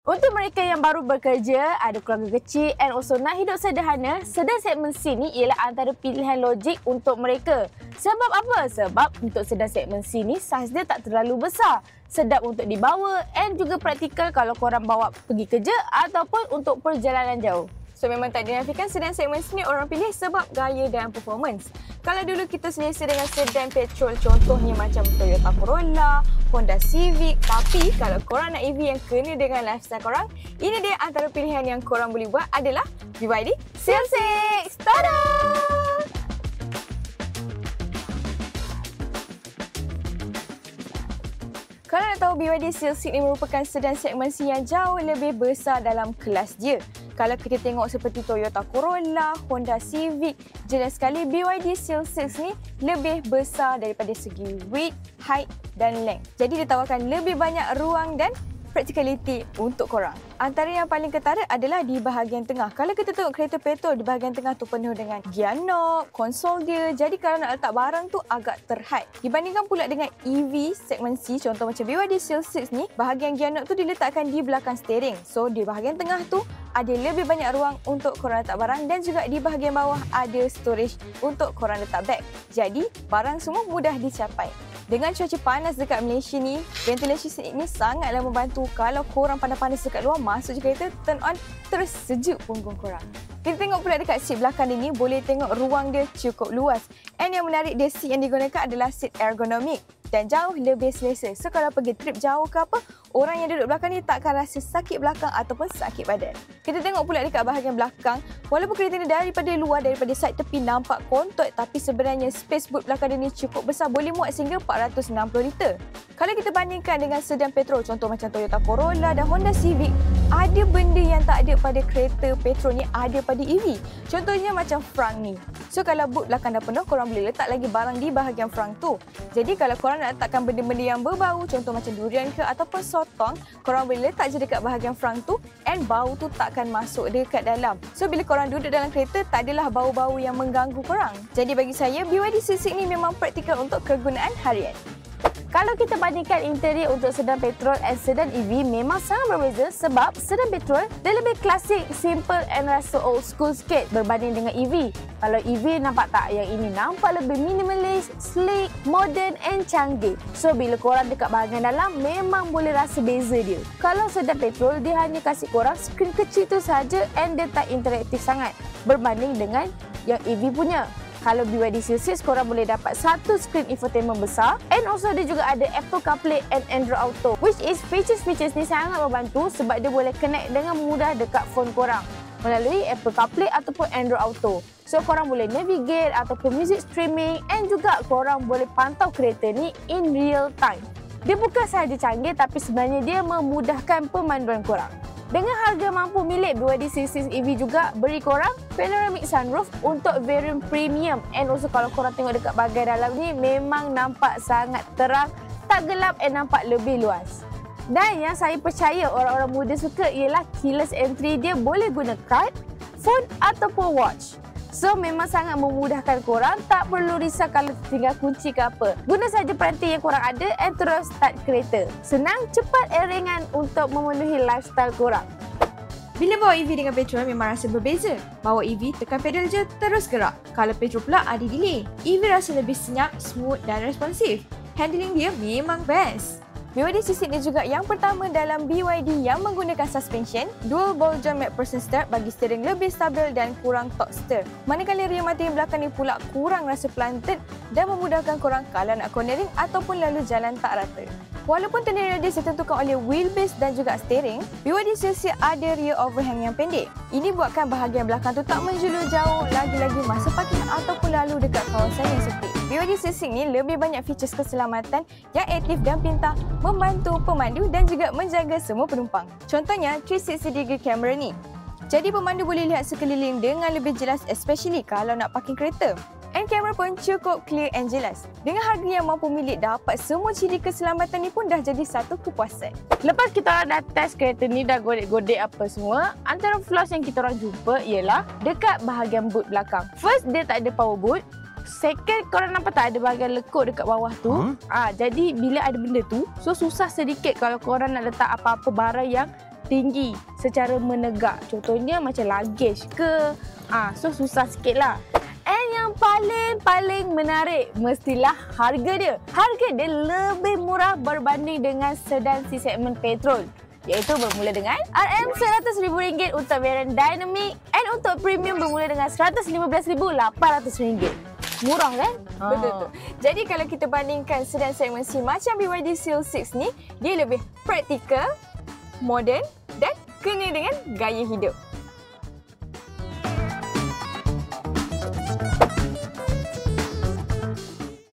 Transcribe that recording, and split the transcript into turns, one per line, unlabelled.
Untuk mereka yang baru bekerja, ada keluarga kecil and also nak hidup sederhana, sedan segmen C ni ialah antara pilihan logik untuk mereka. Sebab apa? Sebab untuk sedan segmen C ni saiz dia tak terlalu besar. Sedap untuk dibawa and juga praktikal kalau korang bawa pergi kerja ataupun untuk perjalanan jauh.
So memang tak dinafikan sedan segmen C ni orang pilih sebab gaya dan performance. Kalau dulu kita selesa dengan sedan petrol contohnya macam Toyota Corolla, Honda Civic, tapi kalau korang nak EV yang kena dengan lifestyle korang, ini dia antara pilihan yang korang boleh buat adalah BYD Seal 6. Tada! Kalau nak tahu, BYD Seal 6 ini merupakan sedan segmen C yang jauh lebih besar dalam kelas dia. Kalau kita tengok seperti Toyota Corolla, Honda Civic, jelas sekali BYD Seal 6 ni lebih besar daripada segi width, height dan length. Jadi ditawarkan lebih banyak ruang dan practicality untuk korang. Antara yang paling ketara adalah di bahagian tengah. Kalau kita tengok kereta petrol, di bahagian tengah tu penuh dengan gear knob, konsol dia. Jadi kalau nak letak barang tu agak terhad. Dibandingkan pula dengan EV segmen C, contoh macam BYD Seal 6 ni, bahagian gear knob tu diletakkan di belakang steering. So di bahagian tengah tu ada lebih banyak ruang untuk korang letak barang dan juga di bahagian bawah ada storage untuk korang letak beg. Jadi barang semua mudah dicapai. Dengan cuaca panas dekat Malaysia ni, ventilation seat ni sangatlah membantu. Kalau korang panas-panas dekat luar, masuk je kereta, turn on, terus sejuk punggung korang. Kita tengok pula dekat seat belakang ini, boleh tengok ruang dia cukup luas. And yang menarik, dia seat yang digunakan adalah seat ergonomik dan jauh lebih selesa. So kalau pergi trip jauh ke apa, orang yang duduk belakang ni takkan rasa sakit belakang ataupun sakit badan. Kita tengok pula dekat bahagian belakang, walaupun kereta ni daripada luar, daripada side tepi nampak kontot, tapi sebenarnya space boot belakang dia ni cukup besar, boleh muat sehingga 460 liter. Kalau kita bandingkan dengan sedan petrol, contoh macam Toyota Corolla dan Honda Civic, ada benda yang tak ada pada kereta petrol ni, ada pada EV. Contohnya macam frunk ni. So kalau boot belakang dah penuh, korang boleh letak lagi barang di bahagian frunk tu. Jadi kalau korang nak letakkan benda-benda yang berbau, contoh macam durian ke ataupun sotong, korang boleh letak je dekat bahagian frunk tu and bau tu takkan masuk dekat dalam. So bila korang duduk dalam kereta, tak adalah bau-bau yang mengganggu korang. Jadi bagi saya, BYD Seal 6 ni memang praktikal untuk kegunaan harian.
Kalau kita bandingkan interior untuk sedan petrol dan sedan EV memang sangat berbeza sebab sedan petrol dia lebih klasik, simple and rasa old school sikit berbanding dengan EV. Kalau EV nampak tak yang ini nampak lebih minimalis, sleek, modern and canggih. So bila korang dekat bahagian dalam memang boleh rasa beza dia. Kalau sedan petrol dia hanya kasih korang skrin kecil tu saja and dia tak interaktif sangat berbanding dengan yang EV punya. Kalau BYD Seal 6, korang boleh dapat satu skrin infotainment besar and also dia juga ada Apple CarPlay and Android Auto, which is features ni sangat membantu sebab dia boleh connect dengan mudah dekat phone korang melalui Apple CarPlay ataupun Android Auto. So korang boleh navigate ataupun music streaming and juga korang boleh pantau kereta ni in real time. Dia bukan sahaja canggih tapi sebenarnya dia memudahkan pemanduan korang. Dengan harga mampu milik BYD Seal 6 EV juga beri korang panoramic sunroof untuk variant premium. And also kalau korang tengok dekat bahagian dalam ni memang nampak sangat terang, tak gelap and nampak lebih luas. Dan yang saya percaya orang-orang muda suka ialah keyless entry dia, boleh guna card, phone ataupun watch. So memang sangat memudahkan korang, tak perlu risau kalau tinggal kunci ke apa. Guna saja peranti yang korang ada and terus start kereta. Senang, cepat and ringan untuk memenuhi lifestyle korang.
Bila bawa EV dengan petrol memang rasa berbeza. Bawa EV tekan pedal je terus gerak. Kalau petrol pula ada delay. EV rasa lebih senyap, smooth dan responsif. Handling dia memang best. BYD Seal 6 ni juga yang pertama dalam BYD yang menggunakan suspension dual ball joint McPherson stirrup bagi steering lebih stabil dan kurang torque stir. Manakala rear mata yang belakang ni pula kurang rasa planted dan memudahkan korang kalau nak cornering ataupun lalu jalan tak rata. Walaupun tendera dia ditentukan oleh wheelbase dan juga steering, BYD Seal 6 ada rear overhang yang pendek. Ini buatkan bahagian belakang tu tak menjulur jauh lagi-lagi masa parking ataupun lalu dekat kawasan yang sempit. BYD Seal 6 ni lebih banyak features keselamatan yang aktif dan pintar, membantu pemandu dan juga menjaga semua penumpang. Contohnya 360 degree camera ni. Jadi pemandu boleh lihat sekeliling dengan lebih jelas, especially kalau nak parking kereta. And kamera pun cukup clear and jelas. Dengan harga yang mampu milik, dapat semua ciri keselamatan ni pun dah jadi satu kepuasan.
Lepas kita orang dah test kereta ni, dah godek-godek apa semua, antara flaws yang kita orang jumpa ialah dekat bahagian boot belakang. First, dia tak ada power boot. Second, korang nampak tak ada bahagian lekuk dekat bawah tu? Jadi bila ada benda tu, so susah sedikit kalau korang nak letak apa-apa barang yang tinggi secara menegak. Contohnya macam luggage ke. So susah sikit lah. And yang paling menarik mestilah harga dia. Harga dia lebih murah berbanding dengan sedan si segmen petrol. Iaitu bermula dengan RM100,000 untuk varian Dynamic and untuk premium bermula dengan RM115,800. Murah kan?
Betul tu. Jadi kalau kita bandingkan sedan segmen C macam BYD Seal 6 ni, dia lebih praktikal, moden dan kena dengan gaya hidup.